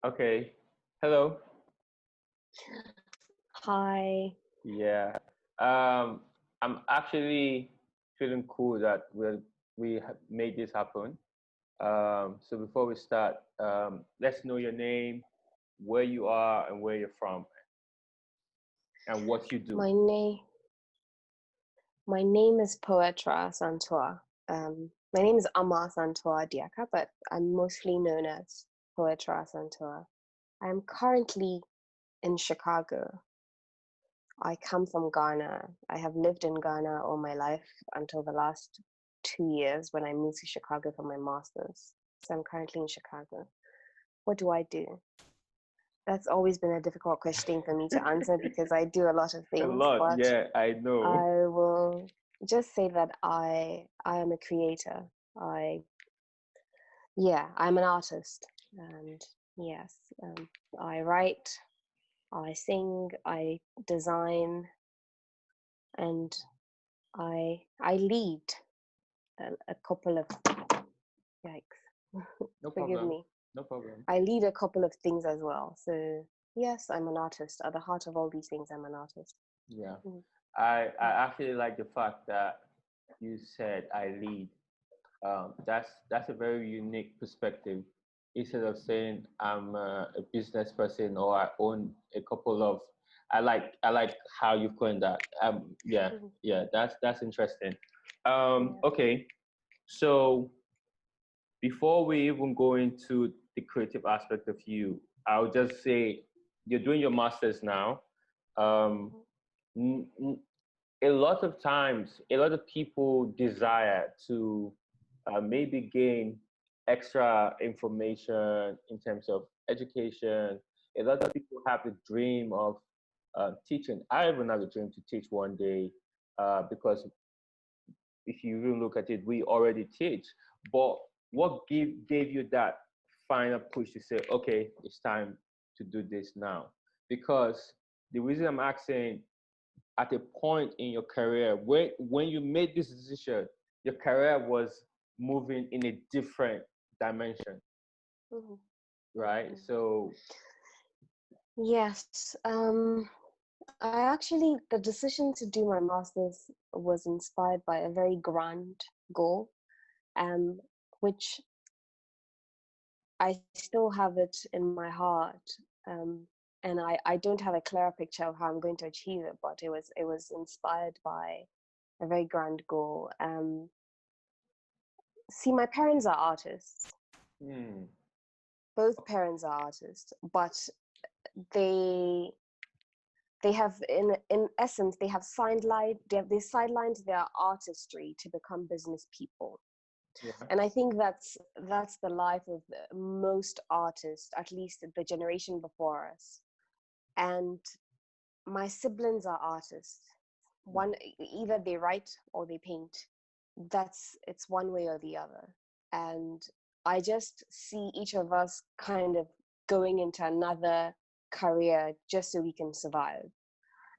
Okay. Hello. Hi. Yeah. Um, I'm actually feeling cool that made this happen. So before we start, let's know your name, where you are, and where you're from, and what you do. My name my name is Poetra Santua. My name is Asantewa Diaka, but I'm mostly known as Poetra Santua. I'm currently in Chicago. I come from Ghana. I have lived in Ghana all my life until the last 2 years when I moved to Chicago for my master's. So I'm currently in Chicago. What do I do? That's always been a difficult question for me to answer because I do a lot of A things, lot. but Yeah, I know. I will just say that I am a creator. I'm an artist, and yes, I write, I sing, I design, and I lead a couple of yikes. No Forgive problem. me. No problem. I lead a couple of things as well. So yes, I'm an artist. At the heart of all these things, I'm an artist. Yeah. Mm. I actually like the fact that you said I lead. That's a very unique perspective. Instead of saying I'm a business person or I own a couple of, I like how you coined that. Yeah, yeah, that's interesting. Yeah. Okay, so before we even go into the creative aspect of you, I'll just say you're doing your masters now. Um, n- n- a lot of times, a lot of people desire to maybe gain extra information in terms of education. A lot of people have the dream of teaching. I even have a dream to teach one day because if you really look at it, we already teach. But what gave you that final push to say, okay, it's time to do this now? Because the reason I'm asking, at a point in your career when you made this decision, your career was moving in a different dimension, Mm-hmm. right? Mm-hmm. So Yes. The decision to do my master's was inspired by a very grand goal, um, which I still have it in my heart. And I don't have a clearer picture of how I'm going to achieve it, but it was inspired by a very grand goal. See, my parents are artists. hmm, Both parents are artists, but they they have in essence they sidelined their artistry to become business people. yeah, And I think that's the life of most artists, at least the generation before us. And my siblings are artists. One, either they write or they paint. It's one way or the other. And I just see each of us kind of going into another career just so we can survive.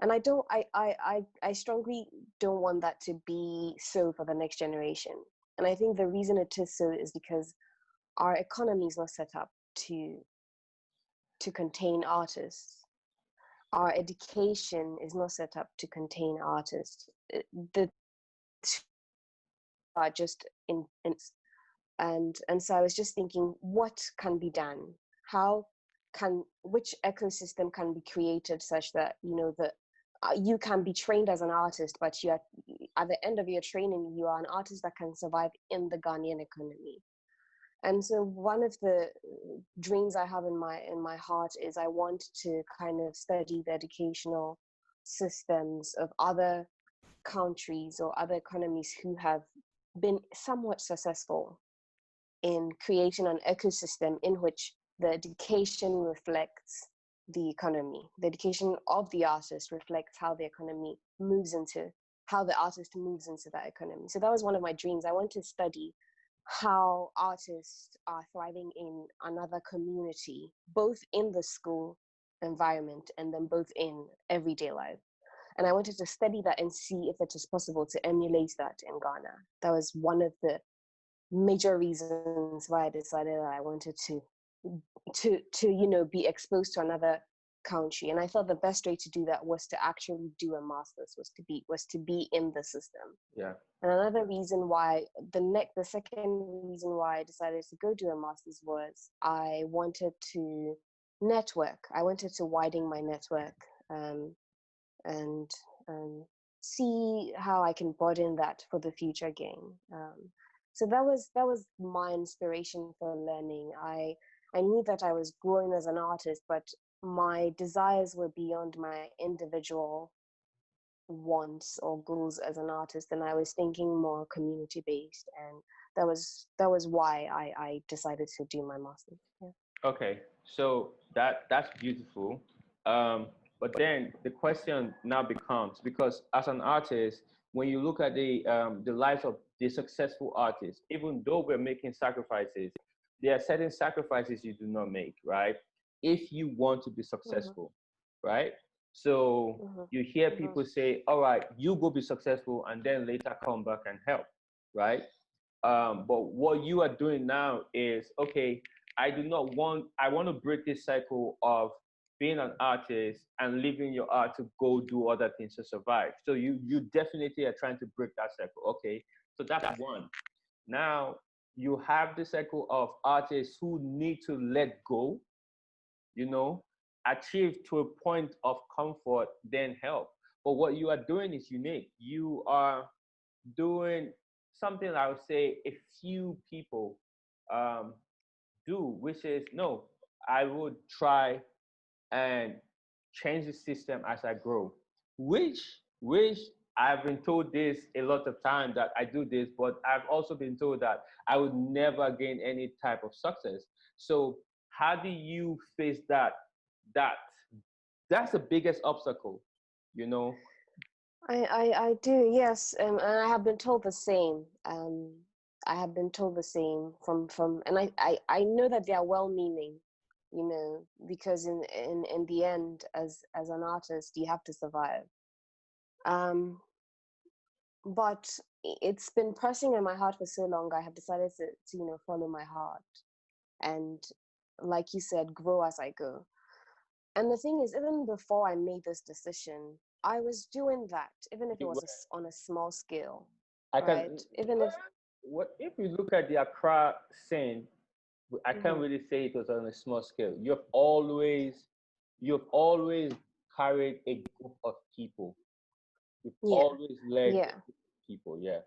And I strongly don't want that to be so for the next generation. And I think the reason it is so is because our economy is not set up to contain artists. Our education is not set up to contain artists. The are just in and so I was just thinking, what can be done? How can which ecosystem can be created such that that you can be trained as an artist, but you are at the end of your training, you are an artist that can survive in the Ghanaian economy. And so one of the dreams I have in my heart is I want to kind of study the educational systems of other countries or other economies who have been somewhat successful in creating an ecosystem in which the education reflects the economy. The education of the artist reflects how the economy moves into how the artist moves into that economy. So that was one of my dreams. I want to study how artists are thriving in another community, both in the school environment and then both in everyday life. And I wanted to study that and see if it is possible to emulate that in Ghana. That was one of the major reasons why I decided that I wanted to to be exposed to another country. And I thought the best way to do that was to actually do a master's, was to be in the system. Yeah. And another reason why, the second reason why I decided to go do a master's was I wanted to network. I wanted to widen my network, and see how I can broaden that for the future again. So that was my inspiration for learning. I knew that I was growing as an artist, but my desires were beyond my individual wants or goals as an artist, and I was thinking more community based, and that was why I decided to do my master's. Yeah. Okay, so that's beautiful. But then the question now becomes, because as an artist, when you look at the lives of the successful artists, even though we're making sacrifices, there are certain sacrifices you do not make, right? If you want to be Mm-hmm. successful, right? So Mm-hmm. you hear Mm-hmm. people say, "All right, you go be successful, and then later come back and help," right? But what you are doing now is, okay, I want to break this cycle of being an artist and leaving your art to go do other things to survive. So you definitely are trying to break that cycle. Okay, so that's one. Now you have the cycle of artists who need to let go, you know, achieve to a point of comfort, then help. But what you are doing is unique. You are doing something I would say a few people um, do, which is, no, I would try and change the system as I grow. Which I've been told this a lot of times that I do this, but I've also been told that I would never gain any type of success. So how do you face that? That that's the biggest obstacle, you know? I do, yes, and I have been told the same. I have been told the same from, and I know that they are well-meaning, because in the end, as an artist, you have to survive. Um, but it's been pressing in my heart for so long. I have decided to follow my heart, and like you said, grow as I go. And the thing is, even before I made this decision, I was doing that, even if it You was on a small scale, I right? can Even if, what if you look at the Accra scene, I can't mhm, really say it was on a small scale. You've always carried a group of people. You've yeah, always led yeah, a group of people. Yeah.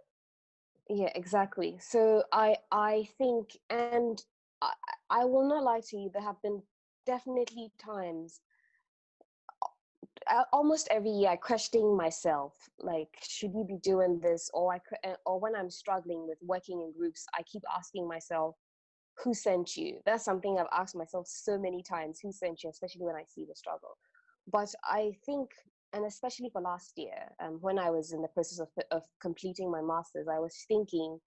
yeah, exactly. So I think, and I, I will not lie to you, there have been definitely times, almost every year, I questioning myself, like, should you be doing this? Or when I'm struggling with working in groups, I keep asking myself, who sent you? That's something I've asked myself so many times, who sent you, especially when I see the struggle. But I think, and especially for last year, when I was in the process of completing my master's, I was thinking,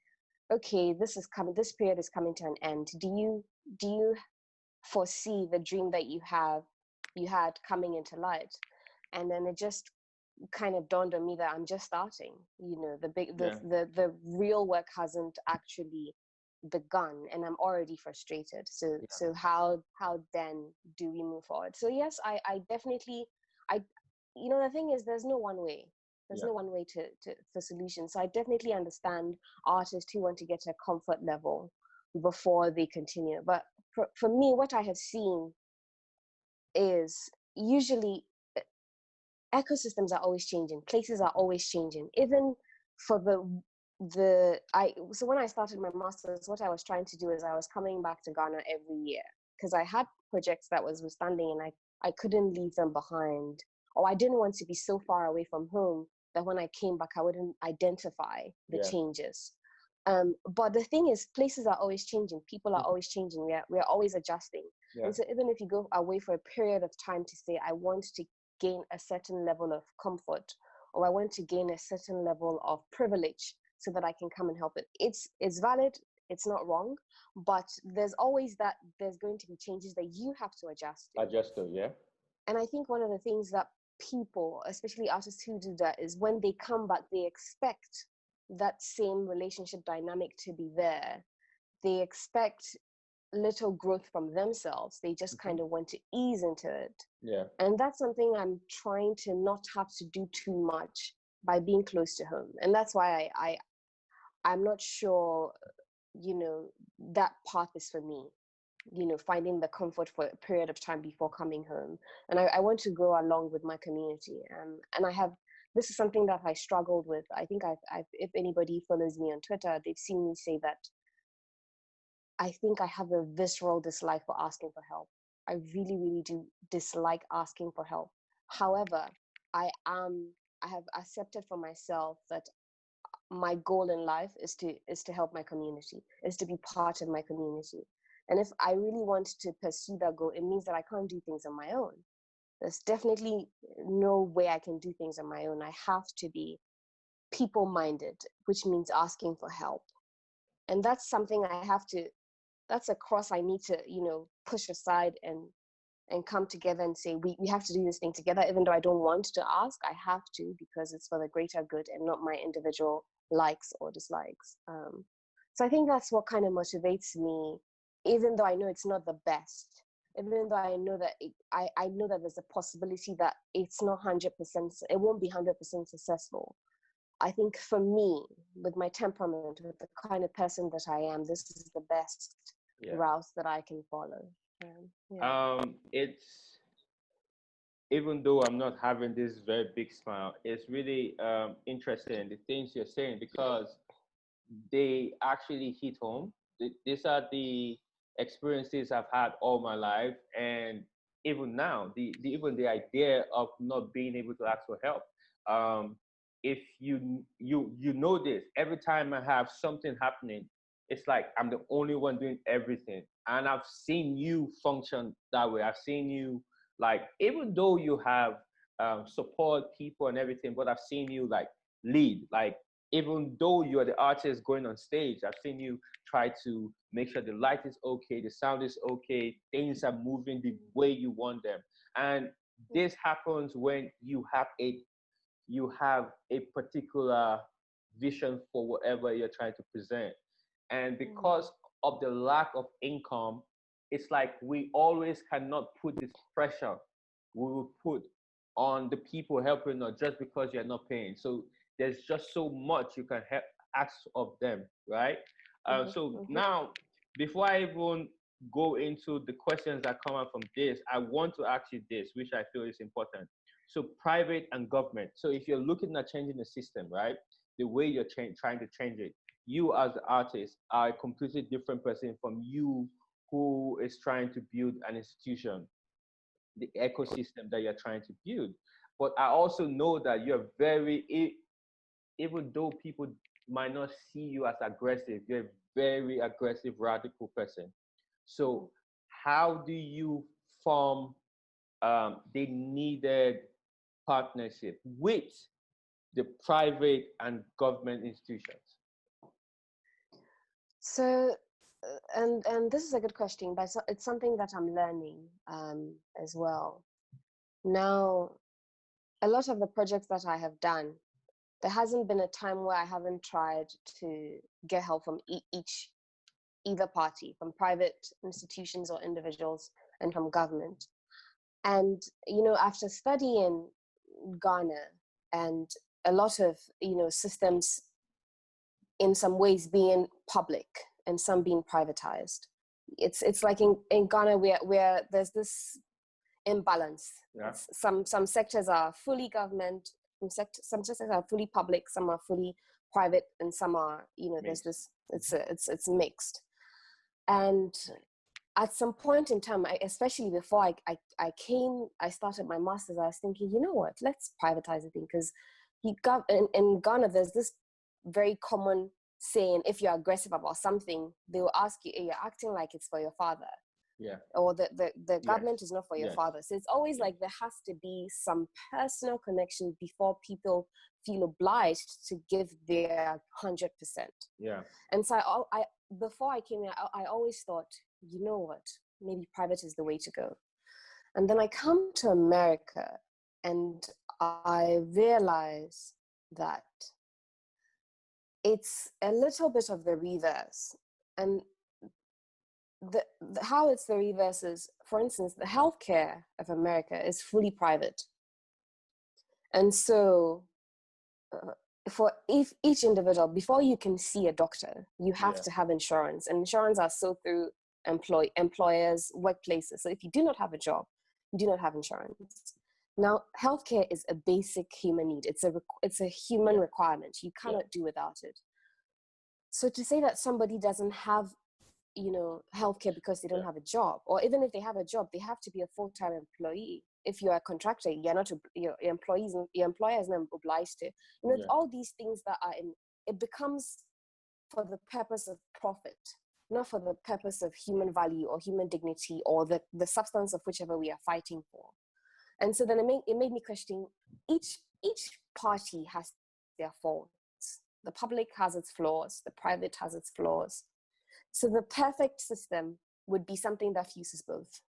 okay, this period is coming to an end. Do you foresee the dream that you had coming into light? And then it just kind of dawned on me that I'm just starting. The big Yeah. the real work hasn't actually begun, and I'm already frustrated. So how then do we move forward? So yes, I definitely, I the thing is, there's no one way. There's Yeah. no one way to for solutions. So I definitely understand artists who want to get to a comfort level before they continue. But for me, what I have seen is usually ecosystems are always changing, places are always changing. Even for the I so when I started my masters, what I was trying to do is I was coming back to Ghana every year because I had projects that was withstanding, and I couldn't leave them behind, or I didn't want to be so far away from home that when I came back I wouldn't identify the Yeah. changes. But the thing is, places are always changing, people are Mhm. always changing, we're always adjusting. Yeah. And so even if you go away for a period of time to say, I want to gain a certain level of comfort, or I want to gain a certain level of privilege so that I can come and help it, it's valid, it's not wrong. But there's going to be changes that you have to adjust to. Adjuster. Yeah. And I think one of the things that people, especially artists who do that, is when they come back, they expect that same relationship dynamic to be there. They expect little growth from themselves. They just kind of want to ease into it. Yeah. And that's something I'm trying to not have to do too much by being close to home. And that's why I'm not sure, that path is for me, finding the comfort for a period of time before coming home. And I want to grow along with my community. And this is something that I struggled with. I think if anybody follows me on Twitter, they've seen me say that I think I have a visceral dislike for asking for help. I really, really do dislike asking for help. However, I have accepted for myself that my goal in life is to help my community, is to be part of my community. And if I really want to pursue that goal, it means that I can't do things on my own. There's definitely no way I can do things on my own. I have to be people-minded, which means asking for help. And that's something that's a cross I need to, push aside and come together and say, we have to do this thing together. Even though I don't want to ask, I have to, because it's for the greater good and not my individual likes or dislikes. So I think that's what kind of motivates me, even though I know it's not the best, even though I know that I know that there's a possibility that it's not 100%, it won't be 100% successful. I think for me, with my temperament, with the kind of person that I am, this is the best route that I can follow. It's, even though I'm not having this very big smile, it's really interesting, the things you're saying, because they actually hit home. These are the experiences I've had all my life, and even now, even the idea of not being able to ask for help. If you know this, every time I have something happening, it's like I'm the only one doing everything, and I've seen you function that way. I've seen you, like, even though you have support people and everything, but I've seen you like lead, like, even though you're the artist going on stage, I've seen you try to make sure the light is okay, the sound is okay, things are moving the way you want them. And this happens when you have a particular vision for whatever you're trying to present. And because of the lack of income, it's like we always cannot put this pressure we will put on the people helping us just because you're not paying. So there's just so much you can ask of them, right? So now, before I even go into the questions that come out from this, I want to ask you this, which I feel is important. So private and government. So if you're looking at changing the system, right, the way you're trying to change it, you as the artist are a completely different person from you who is trying to build an institution, the ecosystem that you're trying to build. But I also know that you're even though people might not see you as aggressive, you're a very aggressive, radical person. So how do you form the needed partnership with the private and government institutions? So, and this is a good question, but it's something that I'm learning as well. Now, a lot of the projects that I have done, there hasn't been a time where I haven't tried to get help from either party, from private institutions or individuals, and from government. And, after studying Ghana and a lot of, systems in some ways being public and some being privatized, it's like in Ghana where there's this imbalance. Yeah. Some sectors are fully government, some sectors are fully public, some are fully private, and some are, there's this, it's mixed. And at some point in time, especially before I started my master's, I was thinking, you know what, let's privatize the thing, because in Ghana, there's this very common saying, if you're aggressive about something, they will ask you, hey, you're acting like it's for your father. Yeah. Or the government is not for your father. So it's always like there has to be some personal connection before people feel obliged to give their 100%. Yeah. And so I before I came here, I always thought, you know what, maybe private is the way to go. And then I come to America and I realize that it's a little bit of the reverse. And how it's the reverse is, for instance, the healthcare of America is fully private. And so for each individual, before you can see a doctor, you have to have insurance, and insurance are sold through employers, workplaces. So if you do not have a job, you do not have insurance. Now, healthcare is a basic human need. It's a human requirement. You cannot do without it. So to say that somebody doesn't have, healthcare because they don't have a job, or even if they have a job, they have to be a full-time employee. If you're a contractor, you're not, your employer is not obliged to. It's all these things that are it becomes for the purpose of profit, not for the purpose of human value or human dignity or the substance of whichever we are fighting for. And so then it made me question, each party has their faults. The public has its flaws, the private has its flaws. So the perfect system would be something that fuses both.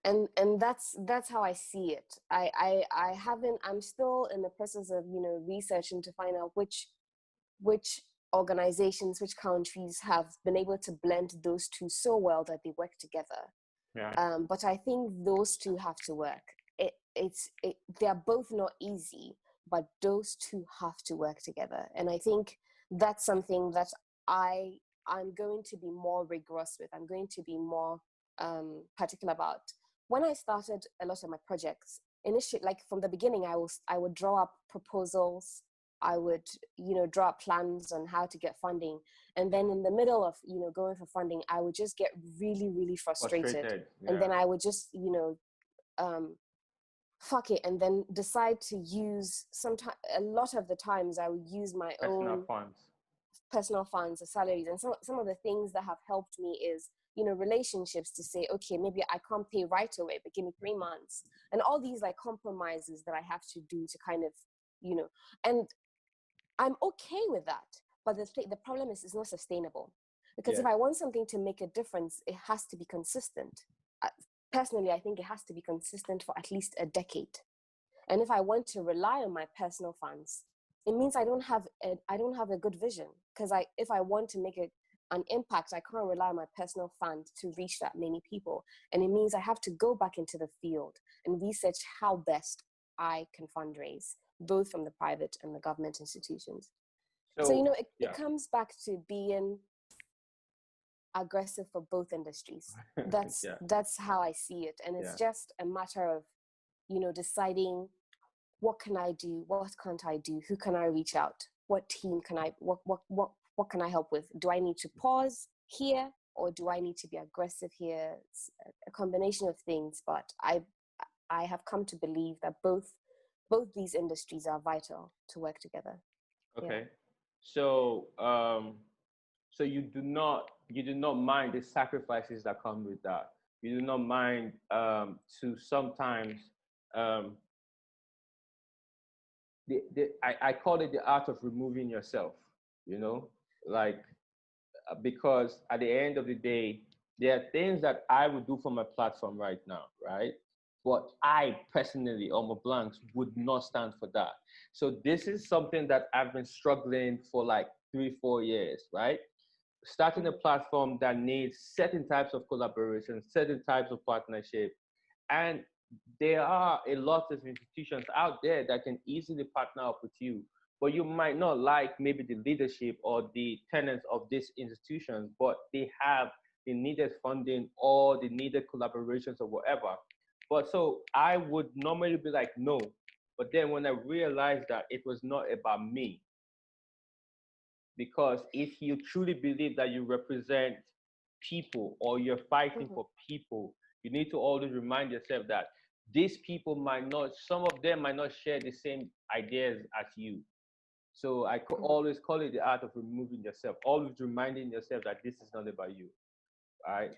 And that's how I see it. I'm still in the process of, researching to find out which organizations, which countries have been able to blend those two so well that they work together. But I think those two have to work. They are both not easy, but those two have to work together. And I think that's something that I'm going to be more rigorous with. I'm going to be more particular about. When I started a lot of my projects, initially, like from the beginning, I would draw up proposals. I would, draw up plans on how to get funding. And then in the middle of, going for funding, I would just get really, really frustrated. And then I would just, fuck it. And then decide to use a lot of the times I would use my own personal funds or salaries. And some of the things that have helped me is, relationships, to say, okay, maybe I can't pay right away, but give me 3 months. And all these like compromises that I have to do to kind of, and I'm okay with that. But the problem is it's not sustainable. Because if I want something to make a difference, it has to be consistent. Personally, I think it has to be consistent for at least a decade. And if I want to rely on my personal funds, it means I don't have a good vision. Because if I want to make an impact, I can't rely on my personal fund to reach that many people. And it means I have to go back into the field and research how best I can fundraise, both from the private and the government institutions. So it comes back to being aggressive for both industries. That's how I see it. And it's just a matter of, deciding, what can I do? What can't I do? Who can I reach out? What team can what can I help with? Do I need to pause here, or do I need to be aggressive here? It's a combination of things, but I have come to believe that both these industries are vital to work together. Okay. So so you do not mind the sacrifices that come with that. You do not mind to sometimes I call it the art of removing yourself, like because at the end of the day, there are things that I would do for my platform right now, right? But I personally, Omonblanks, would not stand for that. So this is something that I've been struggling for like 3-4 years, right? Starting a platform that needs certain types of collaboration, certain types of partnership. And there are a lot of institutions out there that can easily partner up with you, but you might not like maybe the leadership or the tenants of these institutions, but they have the needed funding or the needed collaborations or whatever. But so I would normally be like, no. But then when I realized that it was not about me, because if you truly believe that you represent people or you're fighting for people, you need to always remind yourself that these people some of them might not share the same ideas as you. So I always call it the art of removing yourself, always reminding yourself that this is not about you, right?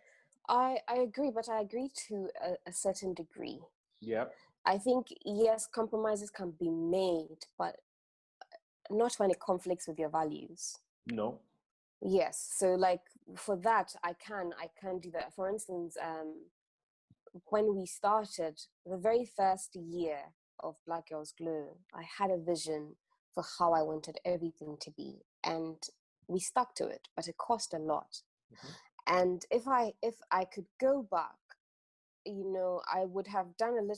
I agree, but I agree to a certain degree. Yeah. I think, yes, compromises can be made, but not when it conflicts with your values. No. Yes. So like for that, I can do that. For instance, when we started the very first year of Black Girls Glow, I had a vision for how I wanted everything to be. And we stuck to it, but it cost a lot. And if I could go back, I would have done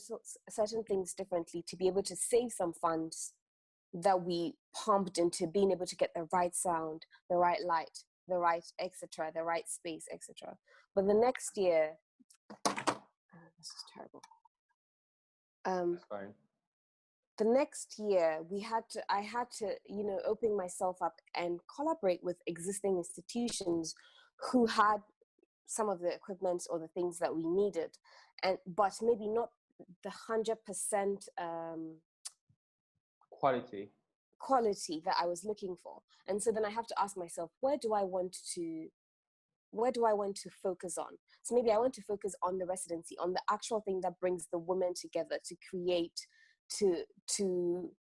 certain things differently to be able to save some funds that we pumped into being able to get the right sound, the right light, the right etc., the right space, etc. But the next year, this is terrible. That's fine. The next year, I had to, open myself up and collaborate with existing institutions who had some of the equipment or the things that we needed, but maybe not the 100% quality that I was looking for. And so then I have to ask myself, where do I want to focus on? So maybe I want to focus on the residency, on the actual thing that brings the women together to create,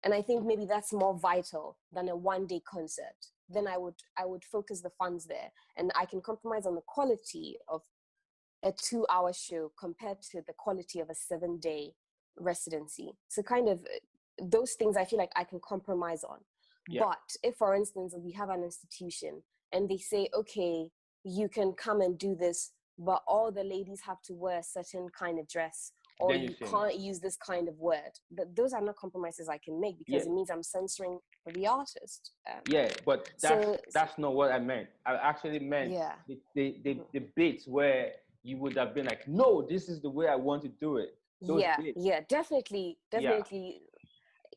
and I think maybe that's more vital than a one-day concert. Then I would focus the funds there, and I can compromise on the quality of a 2-hour show compared to the quality of a 7-day residency. So kind of those things I feel like I can compromise on. Yeah. But if, for instance, we have an institution and they say, okay, you can come and do this, but all the ladies have to wear a certain kind of dress, or you can't use this kind of word. Those are not compromises I can make, because it means I'm censoring the artist. But that's not what I meant. I actually meant the bits where you would have been like, no, this is the way I want to do it. Those bits. Definitely.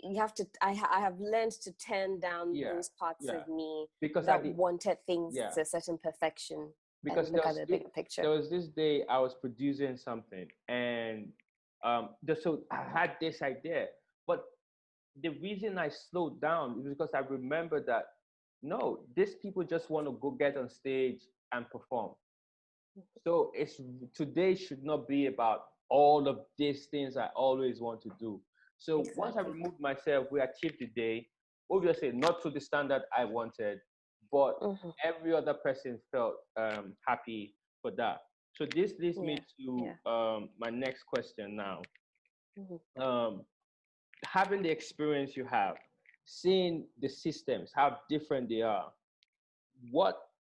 You have to. I have learned to turn down those parts of me that wanted things to a certain perfection. Because look at the bigger picture. There was this day I was producing something, and so I had this idea, but the reason I slowed down is because I remember that no, these people just want to go get on stage and perform. So today should not be about all of these things I always want to do. So once I removed myself, we achieved the day. Obviously, not to the standard I wanted, but every other person felt happy for that. So this leads me to my next question now. Having the experience you have, seeing the systems, how different they are, what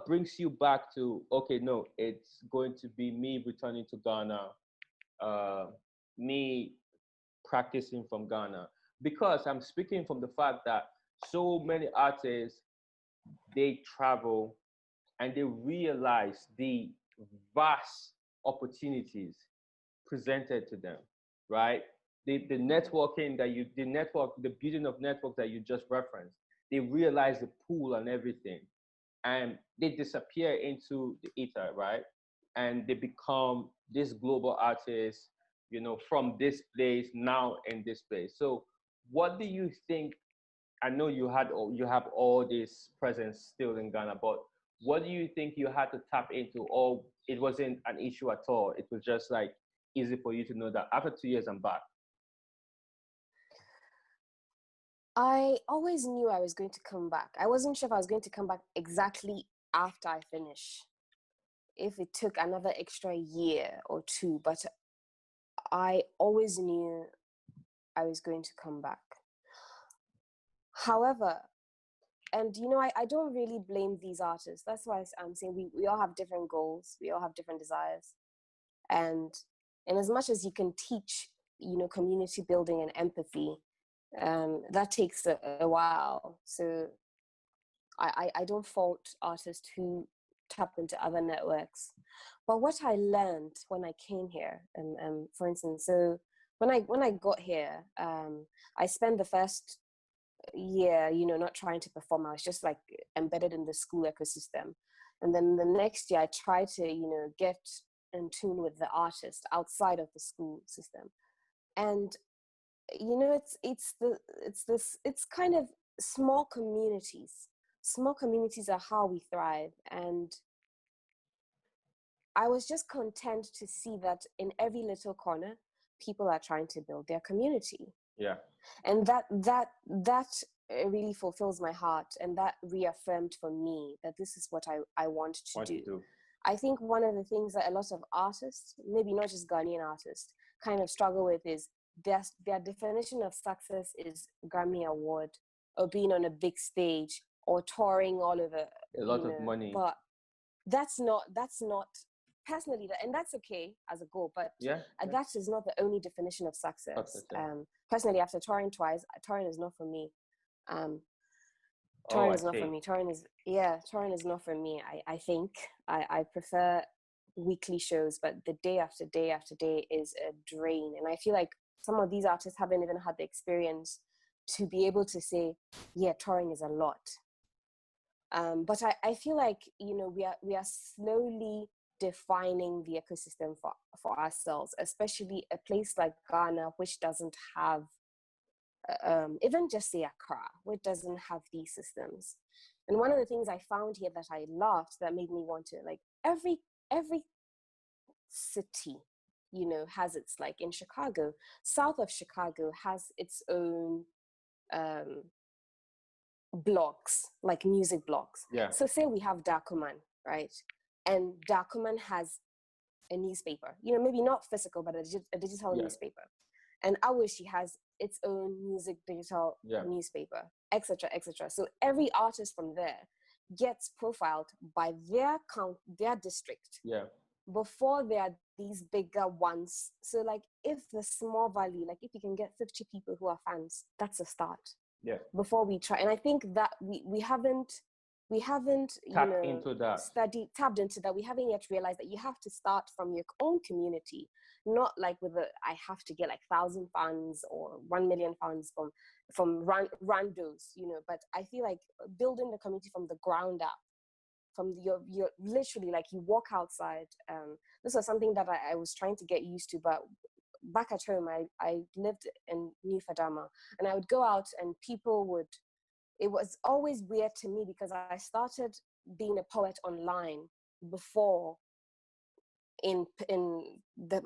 brings you back to, okay, no, it's going to be me returning to Ghana, me practicing from Ghana? Because I'm speaking from the fact that so many artists, they travel and they realize the vast opportunities presented to them, right? The networking the building of network that you just referenced, they realize the pool and everything, and they disappear into the ether, right? And they become this global artist, from this place now in this place. So what do you think? I know you have all this presence still in Ghana, but what do you think you had to tap into, or it wasn't an issue at all? It was just like easy for you to know that after 2 years I'm back. I always knew I was going to come back. I wasn't sure if I was going to come back exactly after I finish, if it took another extra year or two, but I always knew I was going to come back. However, and I don't really blame these artists. That's why I'm saying we all have different goals. We all have different desires. And as much as you can teach, community building and empathy, that takes a while. So I don't fault artists who tap into other networks. But what I learned when I came here, for instance, so when I got here, I spent the first year, not trying to perform. I was just like embedded in the school ecosystem. And then the next year I tried to, get in tune with the artist outside of the school system. And, it's kind of small communities. Small communities are how we thrive. And I was just content to see that in every little corner, people are trying to build their community. Yeah. And that really fulfills my heart, and that reaffirmed for me that this is what I want to do. I think one of the things that a lot of artists, maybe not just Ghanaian artists, kind of struggle with is their definition of success is Grammy Award, or being on a big stage, or touring all over. A lot of money. But that's not personally, and that's okay as a goal, but that is not the only definition of success. Personally, after touring twice, touring is not for me. Touring is not for me. Touring is not for me. I think I prefer weekly shows, but the day after day after day is a drain. And I feel like some of these artists haven't even had the experience to be able to say, yeah, touring is a lot. But I feel like, you know, we are slowly defining the ecosystem for ourselves, especially a place like Ghana, which doesn't have even just say Accra, which doesn't have these systems. And one of the things I found here that I loved, that made me want to, like, every city, you know, has its, like in Chicago, south of Chicago has its own blocks, like music blocks. So say we have Dakuman, right? And Dakuman has a newspaper, you know, maybe not physical, but a digital newspaper. And Awishi has its own music digital newspaper, etc., etc. So every artist from there gets profiled by their district before there are these bigger ones. So like if the small valley, like if you can get 50 people who are fans, that's a start. Before we try, and I think that we haven't tapped into that. We haven't yet realized that you have to start from your own community, not like I have to get like 1,000 fans or 1 million fans from randos, you know. But I feel like building the community from the ground up, from your literally, like, you walk outside. This was something that I was trying to get used to, but back at home, I lived in New Fadama, and I would go out and it was always weird to me because I started being a poet online before in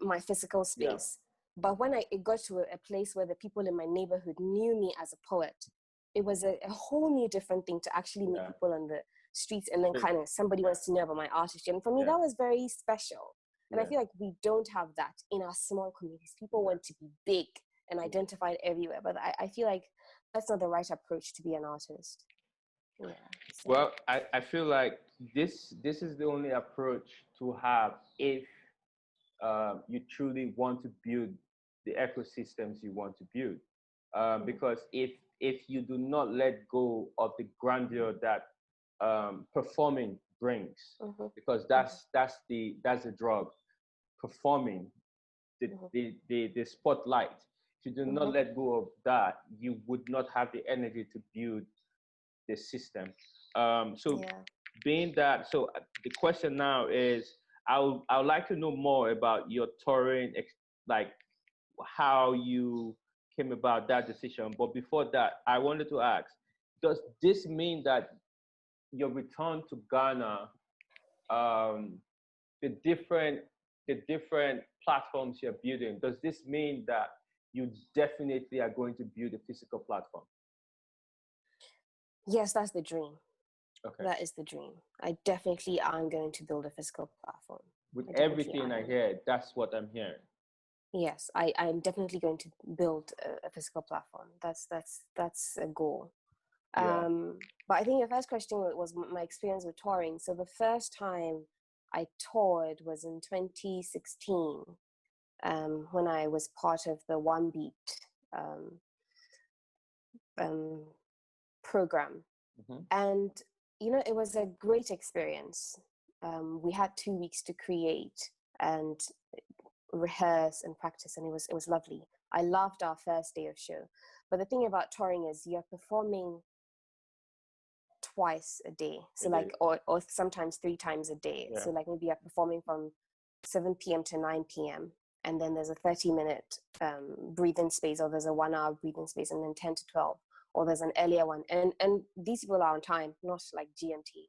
my physical space. But when it got to a place where the people in my neighborhood knew me as a poet, it was a whole new different thing to actually meet people on the streets, and then kind of somebody wants to know about my artistry. And for me, that was very special. And I feel like we don't have that in our small communities. People want to be big and identified everywhere. But I feel like that's not the right approach to be an artist. So. Well, I feel like this is the only approach to have if you truly want to build the ecosystems you want to build. Because if you do not let go of the grandeur that performing brings, because that's the drug, performing, the spotlight. If you do not let go of that, you would not have the energy to build the system. Being that, so the question now is, I would like to know more about your touring, like how you came about that decision. But before that, I wanted to ask, does this mean that your return to Ghana, the different platforms you're building, does this mean that you definitely are going to build a physical platform? Yes, that's the dream. Okay. That is the dream. I definitely am going to build a physical platform. With everything I hear, that's what I'm hearing. Yes, I'm definitely going to build a physical platform. That's a goal. But I think your first question was my experience with touring. So the first time I toured was in 2016, when I was part of the One Beat program. And, you know, it was a great experience. We had 2 weeks to create and rehearse and practice, and it was lovely. I loved our first day of show. But the thing about touring is you're performing twice a day, so like or sometimes 3 times a day. So like maybe you're performing from 7 p.m. to 9 p.m. and then there's a 30-minute breathing space, or there's a 1-hour breathing space, and then 10 to 12, or there's an earlier one, and these people are on time, not like GMT,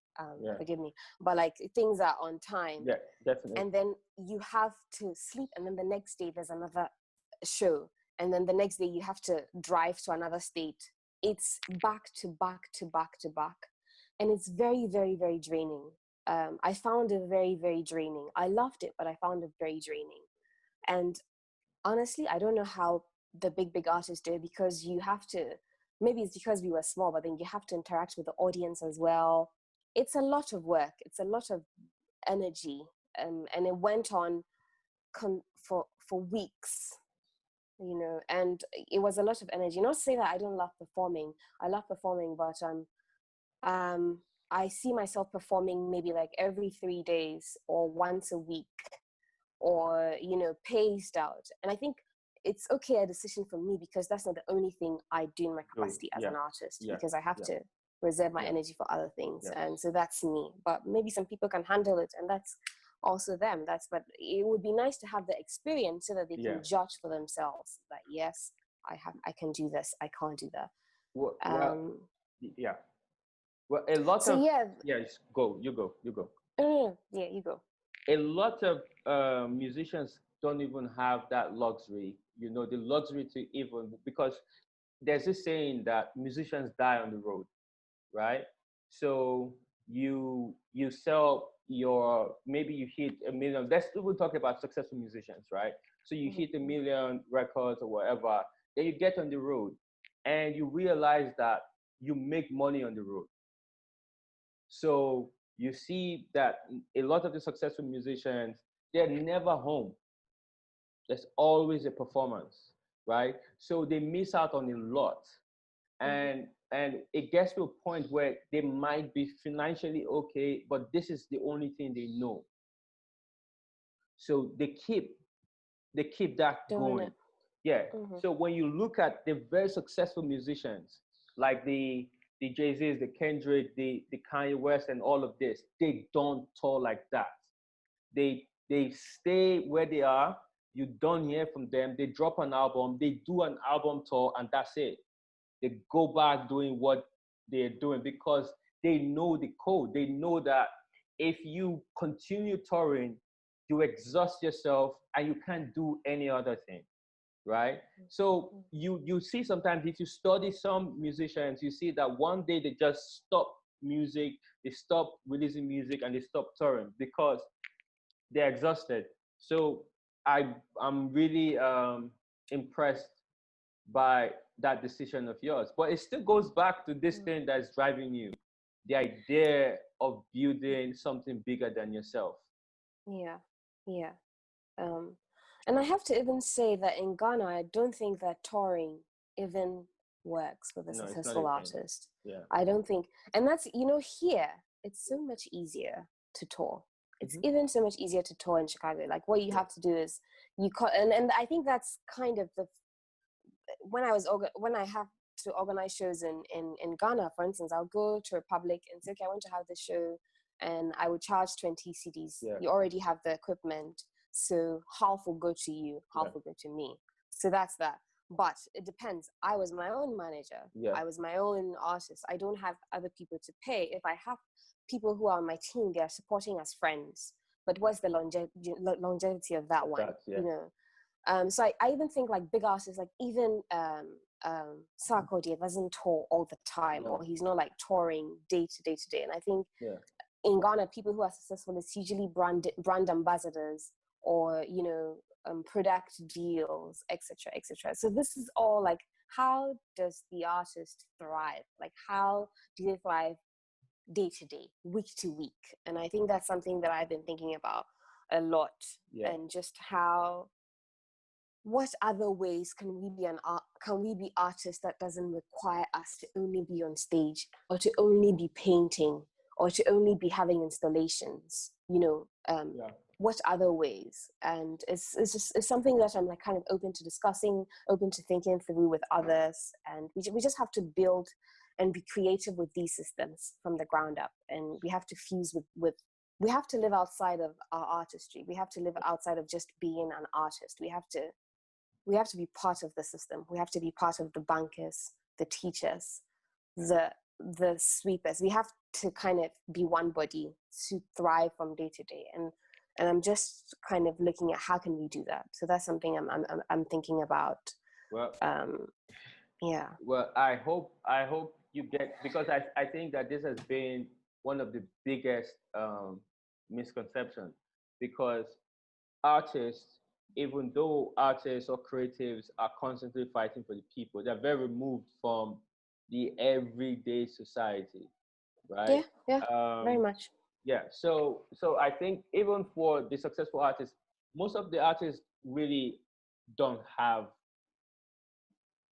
forgive me, but like things are on time. Definitely. And then you have to sleep, and then the next day there's another show, and then the next day you have to drive to another state. It's back to back to back to back, and it's very, very, very draining. I found it very, very draining. I loved it, but I found it very draining. And honestly, I don't know how the big artists do it, because you have to, maybe it's because we were small, but then you have to interact with the audience as well. It's a lot of work. It's a lot of energy, and it went on for weeks, you know, and it was a lot of energy. Not to say that I don't love performing. I love performing, but I see myself performing maybe like every 3 days or once a week, or, you know, paced out. And I think it's okay, a decision for me, because that's not the only thing I do in my capacity as an artist, because I have to reserve my energy for other things. And so that's me. But maybe some people can handle it, and that's also them. But it would be nice to have the experience so that they can judge for themselves that, yes, I can do this, I can't do that. Well, well, a lot of you go. Yeah, you go. A lot of musicians don't even have that luxury, you know, the luxury to even, because there's this saying that musicians die on the road, right? So you sell your, maybe you hit 1 million. Let's even talk about successful musicians, right? So you hit 1 million records or whatever, then you get on the road and you realize that you make money on the road. So you see that a lot of the successful musicians, they're never home. There's always a performance, right? So they miss out on a lot. And it gets to a point where they might be financially okay, but this is the only thing they know. So they keep that going. Yeah. So when you look at the very successful musicians, like the Jay-Z's, the Kendrick, the Kanye West, and all of this, they don't tour like that. They stay where they are. You don't hear from them. They drop an album, they do an album tour, and that's it. They go back doing what they're doing because they know the code. They know that if you continue touring, you exhaust yourself and you can't do any other thing, right? So you see sometimes if you study some musicians, you see that one day they just stop music, they stop releasing music, and they stop touring because they're exhausted. So I'm really impressed by that decision of yours. But it still goes back to this thing that's driving you, the idea of building something bigger than yourself. Yeah. And I have to even say that in Ghana, I don't think that touring even works with a successful artist. Yeah. I don't think, and that's, you know, here, it's so much easier to tour. It's even so much easier to tour in Chicago. Like what you have to do is and I think that's kind of when I have to organize shows in Ghana, for instance, I'll go to Republic and say, okay, I want to have this show, and I would charge 20 CDs. Yeah. You already have the equipment, so half will go to you, half will go to me. So that's that. But it depends. I was my own manager. Yeah. I was my own artist. I don't have other people to pay. If I have people who are on my team, they are supporting as friends. But what's the longevity of that one? You know. So I even think like big artists, like even Sarkodie doesn't tour all the time, or he's not like touring day to day. And I think in Ghana, people who are successful is usually brand ambassadors, or, you know, product deals, etc. So this is all like, how does the artist thrive? Like, how do they thrive day to day, week to week? And I think that's something that I've been thinking about a lot, and just what other ways can we be artists that doesn't require us to only be on stage, or to only be painting, or to only be having installations, you know? What other ways? And it's something that I'm like kind of open to discussing, open to thinking through with others. And we just have to build and be creative with these systems from the ground up. And we have to fuse with we have to live outside of our artistry. We have to live outside of just being an artist. We have to be part of the system. We have to be part of the bankers, the teachers, the sweepers. We have to kind of be one body to thrive from day to day. And I'm just kind of looking at how can we do that. So that's something I'm thinking about. Well, yeah. Well, I hope you get, because I think that this has been one of the biggest misconceptions, because artists, even though artists or creatives are constantly fighting for the people, they're very removed from the everyday society, right? Yeah, very much. Yeah. So I think even for the successful artists, most of the artists really don't have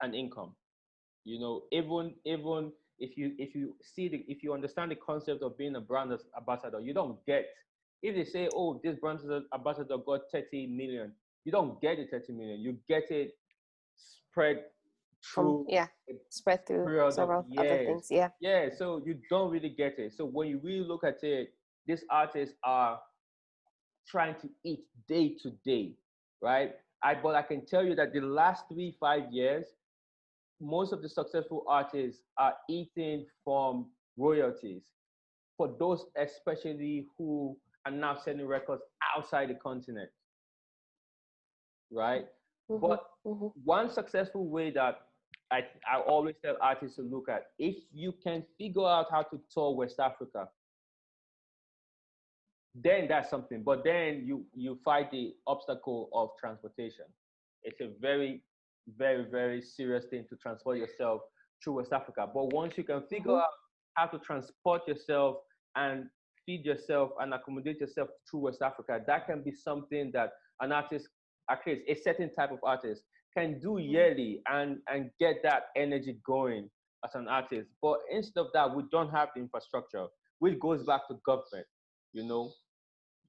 an income. You know, even if you understand the concept of being a brand ambassador, you don't get, if they say, oh, this brand ambassador got 30 million, you don't get the 30 million. You get it spread From, through yeah, a spread through period of several other years. things. Yeah. Yeah, so you don't really get it. So when you really look at it, these artists are trying to eat day to day, right? But I can tell you that the last 3 5 years, most of the successful artists are eating from royalties. For those especially who are now selling records outside the continent, right? Mm-hmm, But mm-hmm. one successful way that I always tell artists to look at, if you can figure out how to tour West Africa, then that's something. But then you fight the obstacle of transportation. It's a very, very, very serious thing to transport yourself through West Africa. But once you can figure Mm-hmm. out how to transport yourself and feed yourself and accommodate yourself through West Africa, that can be something that an artist, at least a certain type of artist, can do yearly and get that energy going as an artist. But instead of that, we don't have the infrastructure, which goes back to government, you know,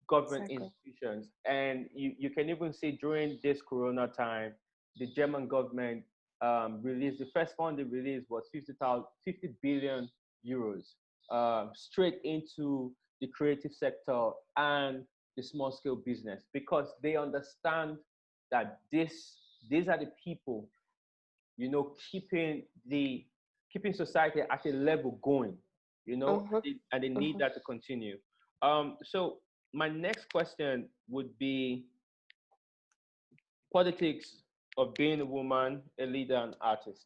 government Exactly. institutions. And you can even see during this corona time, the German government released, the first fund they released was 50 billion euros straight into the creative sector and the small scale business, because they understand that these are the people, you know, keeping society at a level going, you know, Mm-hmm, and they need mm-hmm. that to continue. So my next question would be politics of being a woman, a leader, and artist.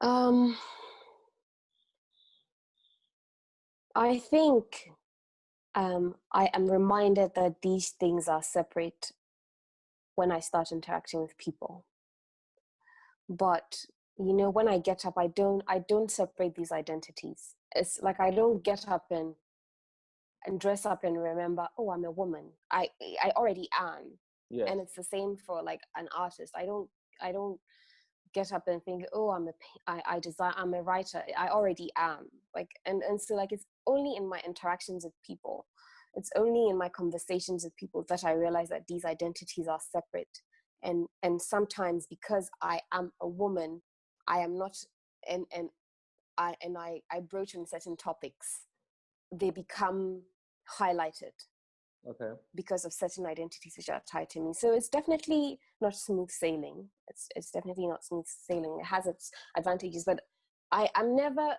um, I think I am reminded that these things are separate when I start interacting with people. But you know, when I get up, I don't separate these identities. It's like I don't get up and dress up and remember, oh, I'm a woman. I already am. Yes. And it's the same for like an artist. I don't get up and think, oh, I design, I'm a writer. I already am. Like, and so like it's only in my interactions with people, it's only in my conversations with people that I realize that these identities are separate. And sometimes because I am a woman, I am not, and I broach on certain topics, they become highlighted Okay. because of certain identities which are tied to me. So it's definitely not smooth sailing. It's definitely not smooth sailing. It has its advantages, but I'm never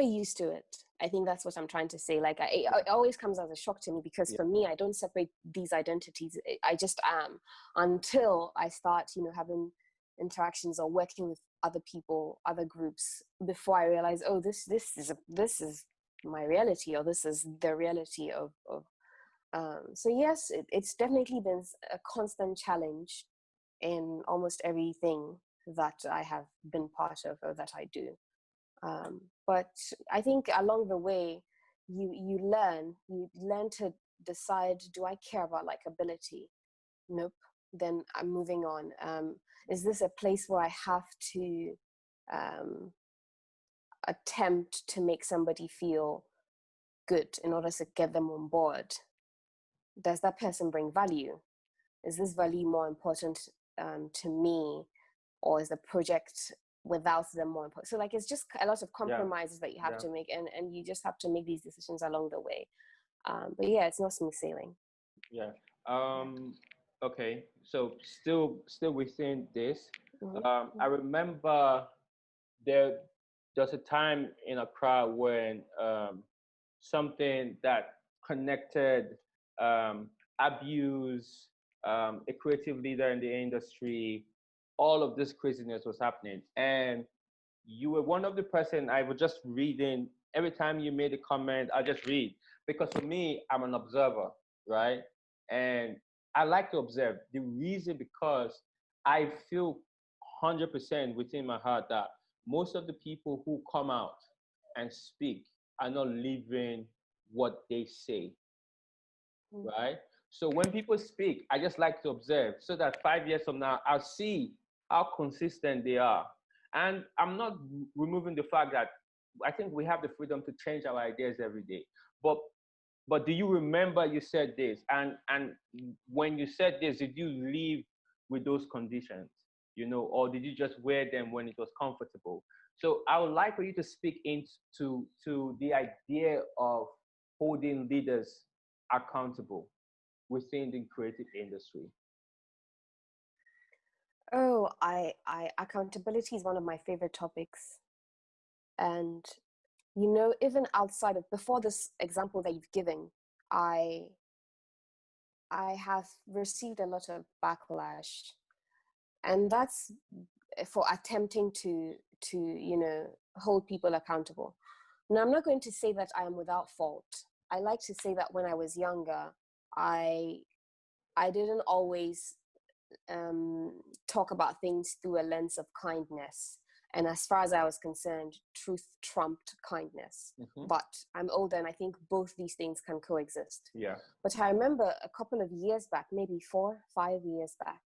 used to it. I think that's what I'm trying to say. Like it always comes as a shock to me, because Yeah. for me, I don't separate these identities. I just am, until I start, you know, having interactions or working with other people, other groups, before I realize, oh, this is my reality, or this is the reality of. So yes, it's definitely been a constant challenge in almost everything that I have been part of or that I do. But I think along the way, you learn to decide, do I care about likability? Nope. Then I'm moving on. Is this a place where I have to um, attempt to make somebody feel good in order to get them on board? Does that person bring value? Is this value more important to me, or is the project without them more important? So like it's just a lot of Yeah. compromises that you have Yeah. to make, and you just have to make these decisions along the way. But yeah, it's not smooth sailing. Yeah. Okay. So still within this, Mm-hmm. I remember there there's a time in Accra when something that connected abuse, a creative leader in the industry, all of this craziness was happening, and you were one of the person I was just reading. Every time you made a comment, I just read, because for me, I'm an observer, right? And I like to observe. The reason, because I feel 100% within my heart that most of the people who come out and speak are not living what they say, right? So when people speak, I just like to observe so that 5 years from now, I'll see how consistent they are. And I'm not removing the fact that I think we have the freedom to change our ideas every day. But do you remember you said this? And when you said this, did you live with those conditions? Or did you just wear them when it was comfortable? So I would like for you to speak into the idea of holding leaders accountable within the creative industry. Oh, I accountability is one of my favorite topics. And even outside of, before this example that you've given, I have received a lot of backlash, and that's for attempting to hold people accountable. Now, I'm not going to say that I am without fault. I like to say that when I was younger, I didn't always talk about things through a lens of kindness. And as far as I was concerned, truth trumped kindness. But I'm older, and I think both these things can coexist. Yeah. But I remember a couple of years back, maybe 4, 5 years back,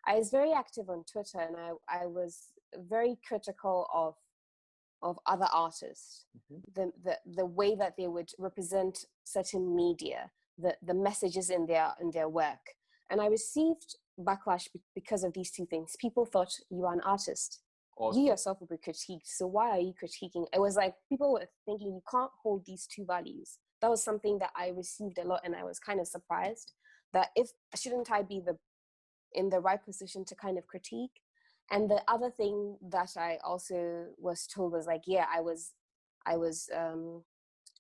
I was very active on Twitter, and I was very critical of other artists, the way that they would represent certain media, the messages in their work. And I received backlash because of these two things. People thought, you are an artist. Awesome. You yourself will be critiqued. So why are you critiquing? It was like people were thinking you can't hold these two values. That was something that I received a lot, and I was kind of surprised that shouldn't I be in the right position to kind of critique? And the other thing that I also was told was like, yeah, I was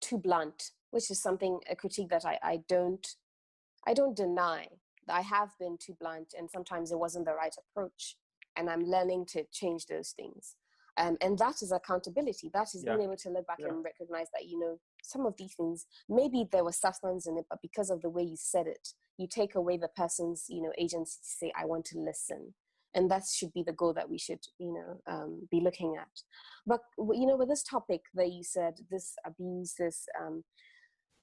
too blunt, which is a critique that I don't deny. I have been too blunt, and sometimes it wasn't the right approach, and I'm learning to change those things. And that is accountability. That is being able to look back and recognize that, some of these things, maybe there was substance in it, but because of the way you said it, you take away the person's, agency to say, I want to listen. And that should be the goal that we should, be looking at. But, with this topic that you said, this abuse,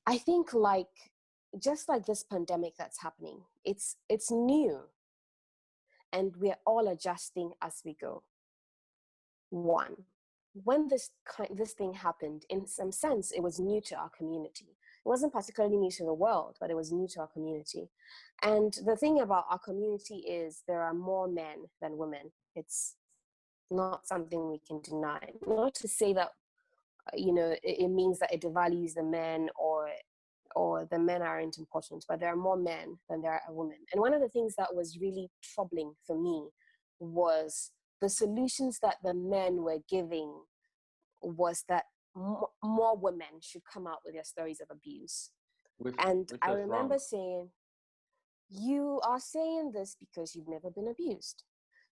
I think just like this pandemic that's happening, it's new, and we're all adjusting as we go. One, when this thing happened, in some sense, it was new to our community. It wasn't particularly new to the world, but it was new to our community. And the thing about our community is there are more men than women. It's not something we can deny. Not to say that, it means that it devalues the men or the men aren't important, but there are more men than there are women. And one of the things that was really troubling for me was the solutions that the men were giving was that more women should come out with their stories of abuse. And I remember saying, you are saying this because you've never been abused.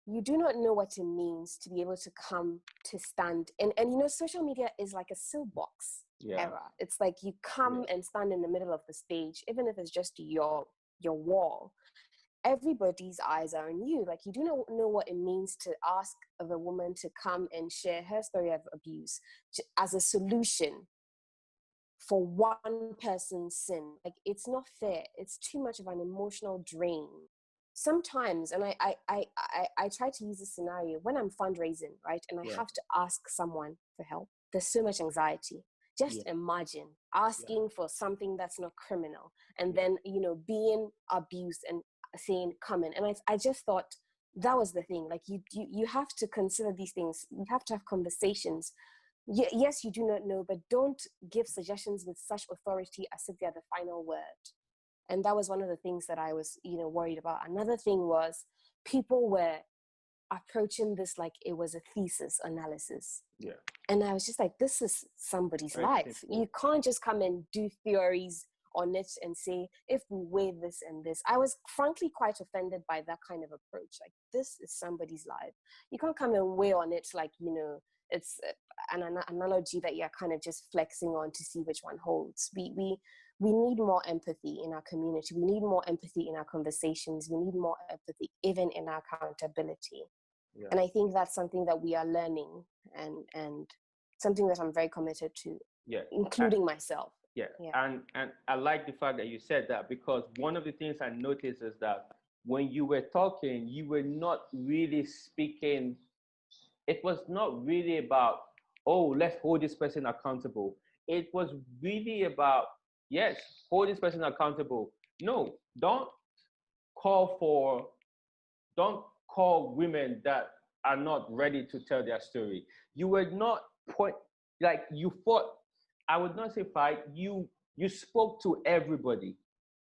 You do not know what it means to be able to come to stand. And social media is like a soapbox era. It's like you come and stand in the middle of the stage, even if it's just your wall. Everybody's eyes are on you. Like, you do not know what it means to ask of a woman to come and share her story of abuse as a solution for one person's sin. Like, it's not fair. It's too much of an emotional drain. Sometimes, and I try to use this scenario when I'm fundraising, right? And I have to ask someone for help. There's so much anxiety. Just imagine asking for something that's not criminal, and then, being abused and saying, come in. And I just thought that was the thing. Like, you have to consider these things. You have to have conversations. Yes, you do not know, but don't give suggestions with such authority as if they're the final word. And that was one of the things that I was, worried about. Another thing was people were approaching this like it was a thesis analysis. Yeah. And I was just like, this is somebody's life. Simple. You can't just come and do theories on it and say, if we weigh this and this. I was frankly quite offended by that kind of approach. Like, this is somebody's life. You can't come and weigh on it like, it's an analogy that you're kind of just flexing on to see which one holds. We need more empathy in our community. We need more empathy in our conversations. We need more empathy even in our accountability. Yeah. And I think that's something that we are learning, and something that I'm very committed to, Yeah. including myself. Yeah. Yeah. And I like the fact that you said that, because one of the things I noticed is that when you were talking, you were not really speaking. It was not really about, oh, let's hold this person accountable. It was really about, yes, hold this person accountable. No, call for, don't call women that are not ready to tell their story. You were not like you fought. I would not say fight. You spoke to everybody.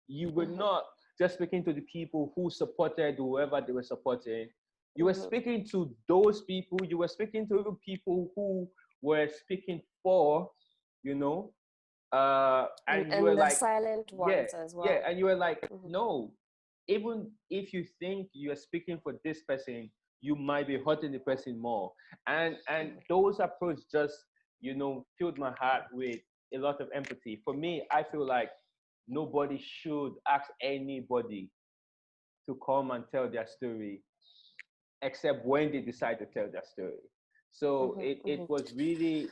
You were not just speaking to the people who supported whoever they were supporting. You were speaking to those people. You were speaking to even people who were speaking for, you know, and you were And the like, silent yeah, ones as yeah, well. and you were like, no, even if you think you are speaking for this person, you might be hurting the person more. And those approach just, filled my heart with a lot of empathy. For me, I feel like nobody should ask anybody to come and tell their story except when they decide to tell their story. So it was really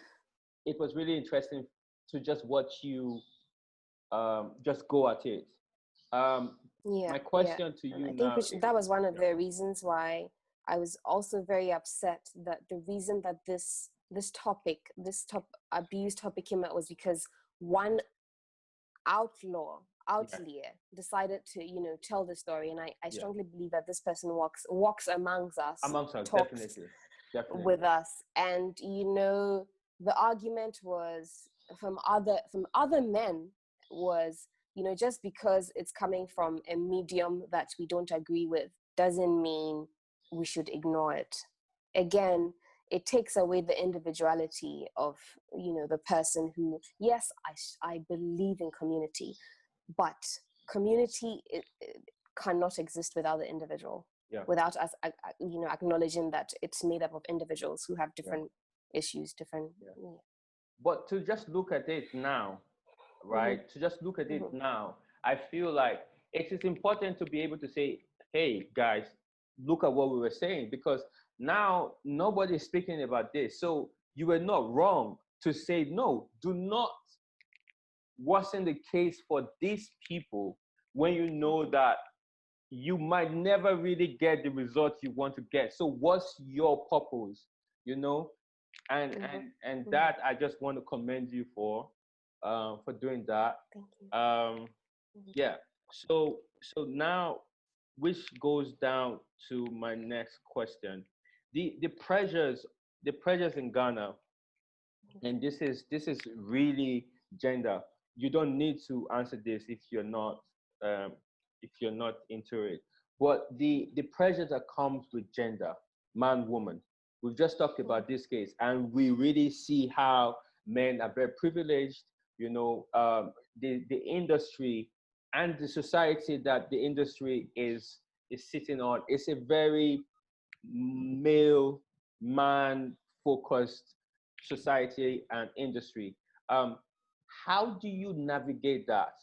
interesting to just watch you just go at it. My Yeah. question to And you I think now, that was one of the reasons why I was also very upset that the reason that this abuse topic came out was because one outlier decided to tell the story, and I strongly believe that this person walks amongst us, talks definitely with us, and the argument was from other men was, just because it's coming from a medium that we don't agree with doesn't mean we should ignore it. Again, it takes away the individuality of the person who, yes, I believe in community, but community it cannot exist without the individual, without us acknowledging that it's made up of individuals who have different issues, different But to just look at it now, right? To just look at it now, I feel like it is important to be able to say, hey guys, look at what we were saying, because now nobody is speaking about this. So you were not wrong to say, no, do not worsen the case for these people when you know that you might never really get the result you want to get. So what's your purpose, and that I just want to commend you for doing that. Thank you. Yeah. So now, which goes down to my next question, the pressures in Ghana, and this is really gender. You don't need to answer this um, if you're not into it. But the pressure that comes with gender, man, woman. We've just talked about this case, and we really see how men are very privileged. The industry and the society that the industry is sitting on is a very male, man focused society and industry. How do you navigate that?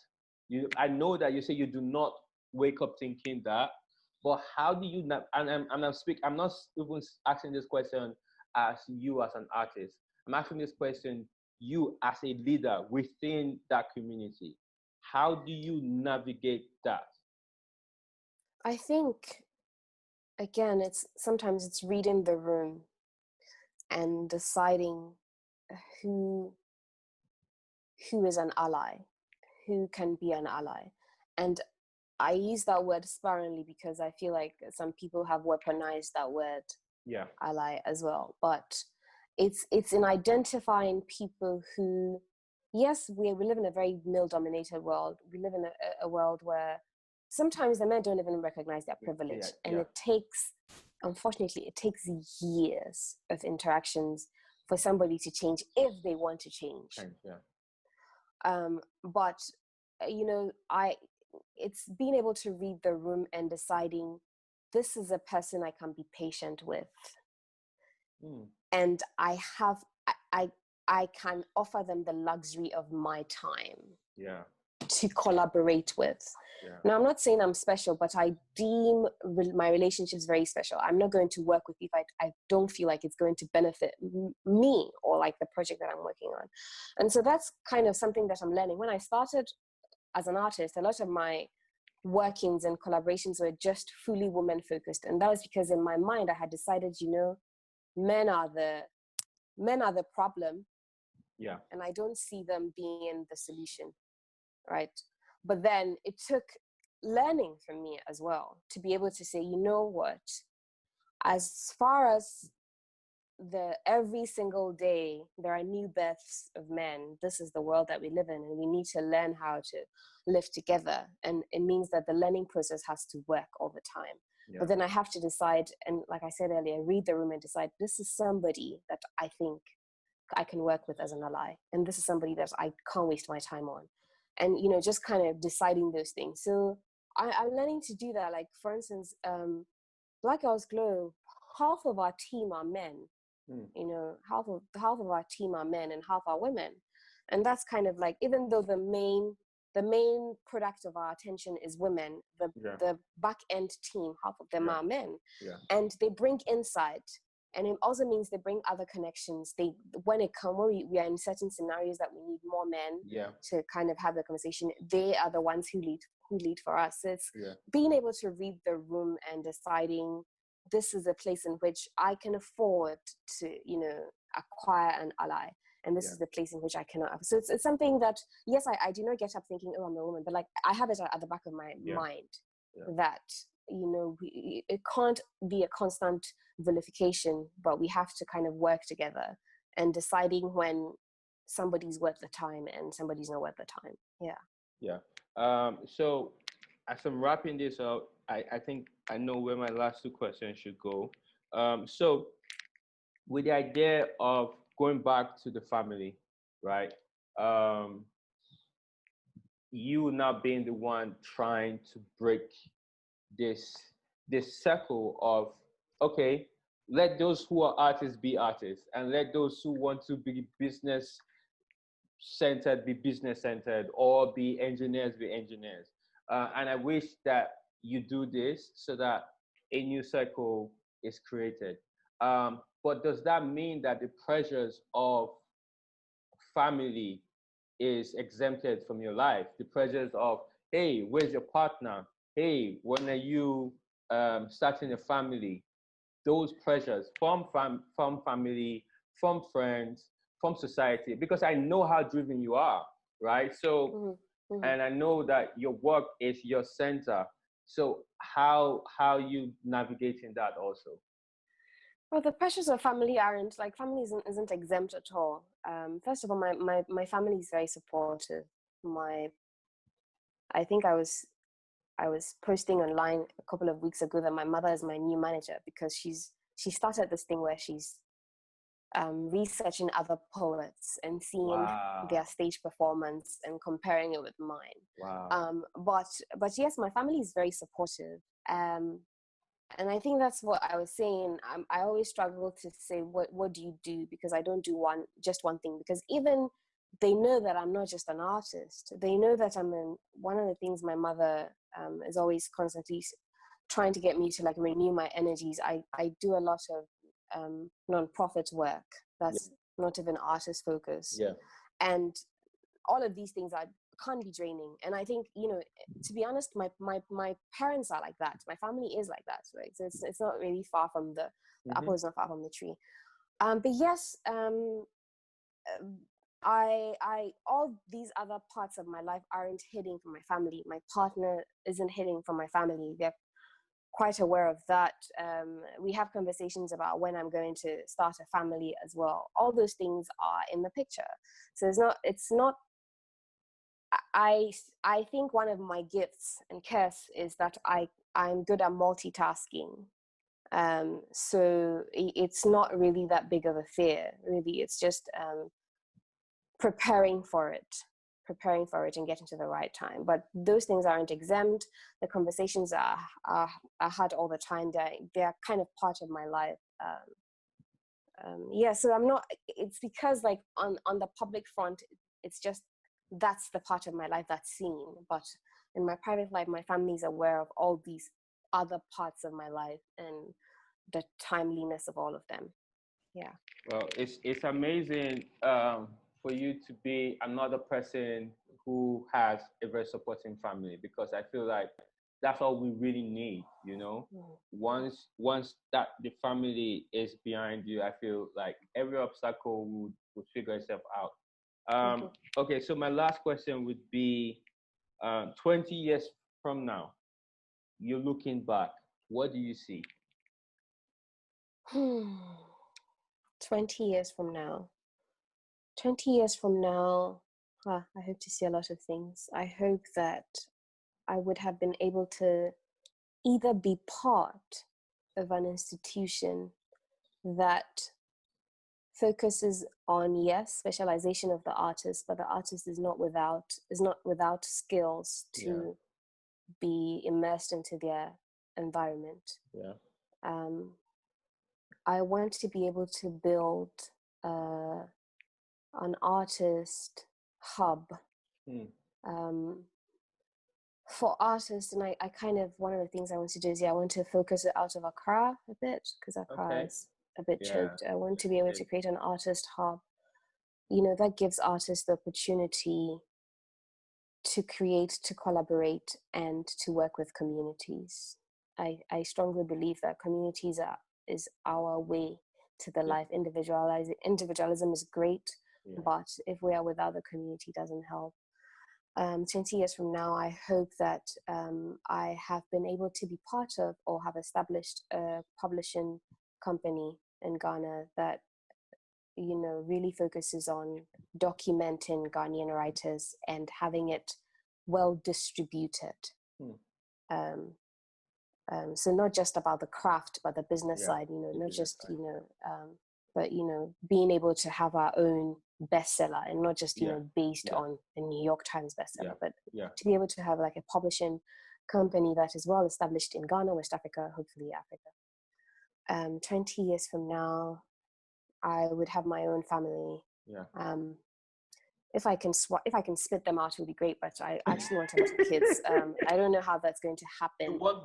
I know that you say you do not wake up thinking that, but how do you I'm not even asking this question as you as an artist. I'm asking this question you as a leader within that community. How do you navigate that? I think, again, sometimes it's reading the room and deciding who is an ally, who can be an ally. And I use that word sparingly because I feel like some people have weaponized that word, ally, as well. But it's in identifying people who, yes, we live in a very male-dominated world. We live in a world where sometimes the men don't even recognize their privilege. And unfortunately, it takes years of interactions for somebody to change if they want to change. But it's being able to read the room and deciding this is a person I can be patient with, and I can offer them the luxury of my time to collaborate with. Yeah. Now, I'm not saying I'm special, but I deem my relationships very special. I'm not going to work with you if I don't feel like it's going to benefit me or like the project that I'm working on. And so that's kind of something that I'm learning. When I started as an artist, a lot of my workings and collaborations were just fully women focused. And that was because in my mind, I had decided, men are the problem. Yeah. And I don't see them being the solution. Right. But then it took learning from me as well to be able to say, you know what, as far as every single day there are new births of men, this is the world that we live in, and we need to learn how to live together. And it means that the learning process has to work all the time. Yeah. But then I have to decide, and like I said earlier, read the room and decide, this is somebody that I think I can work with as an ally, and this is somebody that I can't waste my time on. And just kind of deciding those things. So I'm learning to do that. Like, for instance, Black Girls Glow, half of our team are men. Half of our team are men and half are women. And that's kind of like, even though the main product of our attention is women, the back end team, half of them are men. Yeah. And they bring insight. And it also means they bring other connections. When we are in certain scenarios that we need more men to kind of have the conversation, they are the ones who lead for us. So it's being able to read the room and deciding, this is a place in which I can afford to, acquire an ally. And this is the place in which I cannot. So it's something that, yes, I do not get up thinking, oh, I'm a woman, but like I have it at the back of my mind that, it can't be a constant vilification, but we have to kind of work together and deciding when somebody's worth the time and somebody's not worth the time. Yeah. So as I'm wrapping this up, I think I know where my last two questions should go. So with the idea of going back to the family, right? You not being the one trying to break this circle of, okay, let those who are artists be artists, and let those who want to be business centered be business centered, or be engineers be engineers. And I wish that you do this so that a new circle is created. But does that mean that the pressures of family is exempted from your life? The pressures of, hey, where's your partner? Hey, when are you starting a family? Those pressures from family, from friends, from society, because I know how driven you are, right? So, and I know that your work is your center. So how you navigating that also? Well, the pressures of family aren't, like, family isn't exempt at all. First of all, my family is very supportive. I think I was posting online a couple of weeks ago that my mother is my new manager, because she started this thing where she's researching other poets and seeing their stage performance and comparing it with mine. Wow. But yes, my family is very supportive. And I think that's what I was saying. I always struggle to say, what do you do? Because I don't do just one thing. Because even they know that I'm not just an artist. They know that one of the things my mother is always constantly trying to get me to, like, renew my energies. I do a lot of non-profit work that's not even artist focused. Yeah. And all of these things can't be draining. And I think, to be honest, my parents are like that. My family is like that, right? So it's not really far from the apple is not far from the tree. But yes, I all these other parts of my life aren't hidden from my family. My partner isn't hidden from my family. They're quite aware of that. We have conversations about when I'm going to start a family as well. All those things are in the picture. So it's not. I think one of my gifts and curse is that I'm good at multitasking. So it's not really that big of a fear, really. It's just preparing for it and getting to the right time. But those things aren't exempt. The conversations are had all the time. They're kind of part of my life. So I'm not. It's because, like, on the public front, it's just that's the part of my life that's seen. But in my private life, my family is aware of all these other parts of my life and the timeliness of all of them. Yeah. Well, it's amazing for you to be another person who has a very supporting family, because I feel like that's all we really need, you know. Once that the family is behind you, I feel like every obstacle would figure itself out. Okay, so my last question would be, 20 years from now, you're looking back, what do you see? 20 years from now. 20 years from now, I hope to see a lot of things. I hope that I would have been able to either be part of an institution that focuses on, yes, specialization of the artist, but the artist is not without skills to be immersed into their environment. Yeah. I want to be able to build an artist hub for artists, and I kind of, one of the things I want to do is I want to focus it out of Accra a bit, because Accra is a bit choked. I want to be able to create an artist hub, you know, that gives artists the opportunity to create, to collaborate, and to work with communities. I strongly believe that communities is our way to the life. Individualism is great, but if we are without the community, it doesn't help. 20 years from now, I hope that I have been able to be part of or have established a publishing company in Ghana that, you know, really focuses on documenting Ghanaian writers and having it well distributed. So not just about the craft, but the business side, you know, not just, you know, but, you know, being able to have our own bestseller and not just, you know, based on a New York Times bestseller, but to be able to have like a publishing company that is well established in Ghana, West Africa, hopefully Africa. 20 years from now, I would have my own family. If I can spit them out, it would be great. But I actually want a lot of kids. I don't know how that's going to happen. What?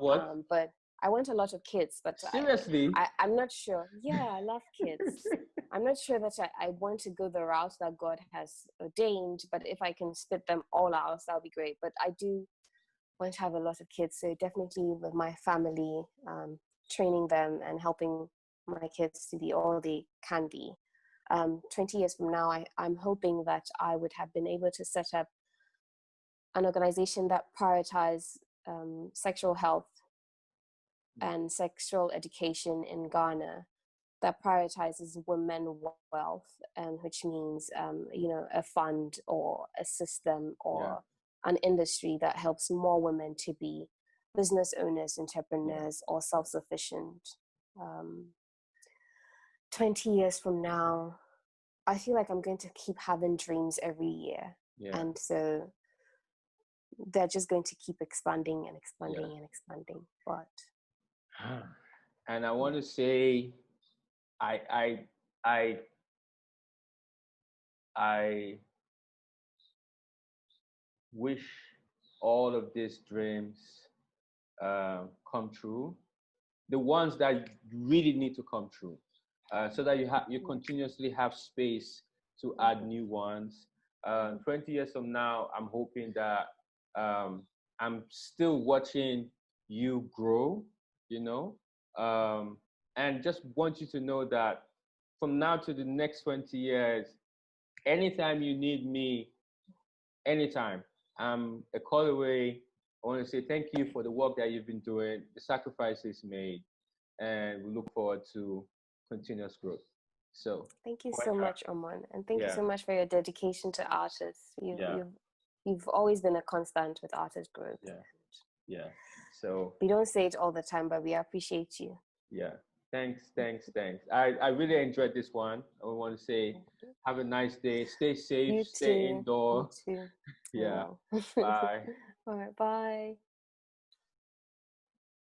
But I want a lot of kids. But seriously, I'm not sure. Yeah, I love kids. I'm not sure that I want to go the route that God has ordained. But if I can spit them all out, that would be great. But I do want to have a lot of kids. So definitely with my family, training them and helping my kids to be all they can be. 20 years from now, I'm hoping that I would have been able to set up an organization that prioritizes sexual health and sexual education in Ghana, that prioritizes women wealth, which means, you know, a fund or a system or an industry that helps more women to be business owners, entrepreneurs, or self-sufficient. 20 years from now, I feel like I'm going to keep having dreams every year. And so they're just going to keep expanding and expanding and expanding. But and I want to say I wish all of these dreams come true, the ones that really need to come true, so that you continuously have space to add new ones. 20 years from now, I'm hoping that I'm still watching you grow, you know, and just want you to know that from now to the next 20 years, anytime you need me, anytime, I'm a call away. I want to say thank you for the work that you've been doing, the sacrifices made, and we look forward to continuous growth. So thank you so much, Omon, and thank you so much for your dedication to artists. You've always been a constant with artist growth. So we don't say it all the time, but we appreciate you. Thanks. I really enjoyed this one. I want to say have a nice day, stay safe, stay indoors. You too. Bye. All right, bye.